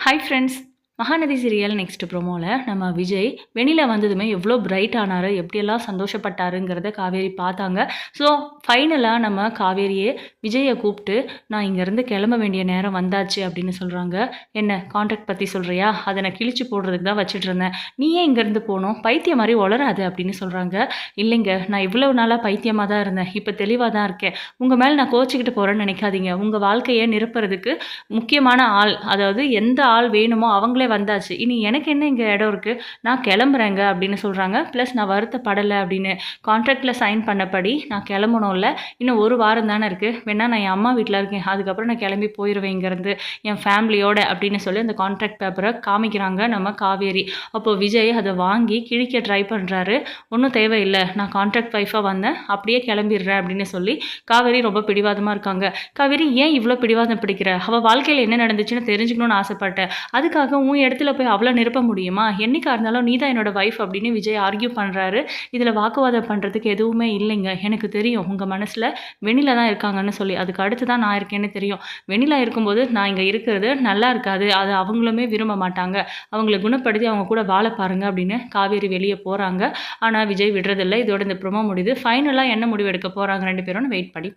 Hi friends. Mahanadi serial next ப்ரோமோவில் நம்ம விஜய் வெண்ணிலா வந்ததுமே எவ்வளோ பிரைட் ஆனார், எப்படியெல்லாம் சந்தோஷப்பட்டாருங்கிறத காவேரி பார்த்தாங்க. ஸோ ஃபைனலாக நம்ம காவேரியே விஜயை கூப்பிட்டு நான் இங்கேருந்து கிளம்ப வேண்டிய நேரம் வந்தாச்சு அப்படின்னு சொல்கிறாங்க. என்ன கான்ட்ராக்ட் பற்றி சொல்கிறியா? அதை நான் கிழிச்சு போடுறதுக்கு தான் வச்சுட்டு இருந்தேன். நீ ஏன் இங்கேருந்து போகணும்? பைத்தியம் மாதிரி வளராது அப்படின்னு சொல்கிறாங்க. இல்லைங்க, நான் இவ்வளோ நாளாக பைத்தியமாக தான் இருந்தேன், இப்போ தெளிவாக தான் இருக்கேன். உங்கள் மேலே நான் கோச்சிக்கிட்டு போகிறேன்னு நினைக்காதீங்க. உங்கள் வாழ்க்கையை நிரப்புறதுக்கு முக்கியமான ஆள், அதாவது எந்த ஆள் வேணுமோ அவங்களே வந்தாச்சு. இனி எனக்கு என்ன இங்கே இடம் இருக்குது, நான் கிளம்புறேங்க அப்படின்னு சொல்கிறாங்க. ப்ளஸ் நான் வருத்தப்படலை அப்படின்னு கான்ட்ராக்டில் சைன் பண்ணபடி நான் கிளம்பணும்ல, இன்னும் ஒரு வாரம் தானே இருக்குது, வேணா நான் என் அம்மா வீட்டில் இருக்கேன், அதுக்கப்புறம் நான் கிளம்பி போயிடுவேன் இங்கேருந்து என் ஃபேமிலியோட அப்படின்னு சொல்லி அந்த கான்ட்ராக்ட் பேப்பரை காமிக்கிறாங்க நம்ம காவேரி. அப்போது விஜய் அதை வாங்கி கிழிக்க ட்ரை பண்ணுறாரு. ஒன்றும் தேவையில்லை, நான் கான்ட்ராக்ட் ஒய்ஃபாக வந்தேன், அப்படியே கிளம்பிடுறேன் அப்படின்னு சொல்லி காவேரி ரொம்ப பிடிவாதமாக இருக்காங்க. காவேரி ஏன் இவ்வளோ பிடிவாதம் பிடிக்கிற? அவள் வாழ்க்கையில் என்ன நடந்துச்சுன்னு தெரிஞ்சுக்கணும்னு ஆசைப்பட்டேன், அதுக்காக உன் இடத்துல போய் அவ்வளோ நிரப்ப முடியுமா? என்னைக்கா இருந்தாலும் நீ தான் என்னோட ஒய்ஃப் அப்படின்னு விஜய் ஆர்கியூ பண்ணுறாரு. இதில் வாக்குவாதம் பண்ணுறதுக்கு எதுவுமே இல்லைங்க. எனக்கு தெரியும் உங்கள் மனசில் வெண்ணிலா தான் இருக்காங்கன்னு சொல்லி, அதுக்கு அடுத்து தான் நான் இருக்கேன்னு தெரியும். வெண்ணிலா இருக்கும்போது நான் இங்கே இருக்கிறது நல்லா இருக்காது, அது அவங்களுமே விரும்ப மாட்டாங்க. அவங்கள குணப்படுத்தி அவங்க கூட வாழ பாருங்க அப்படின்னு காவேரி வெளியே போகிறாங்க. ஆனால் விஜய் விடுறதில்லை. இதோட இந்த ப்ரோமோ முடியுது. ஃபைனலாக என்ன முடிவு எடுக்க போகிறாங்க ரெண்டு பேரும் வெயிட் பண்ணி பார்க்கலாம்.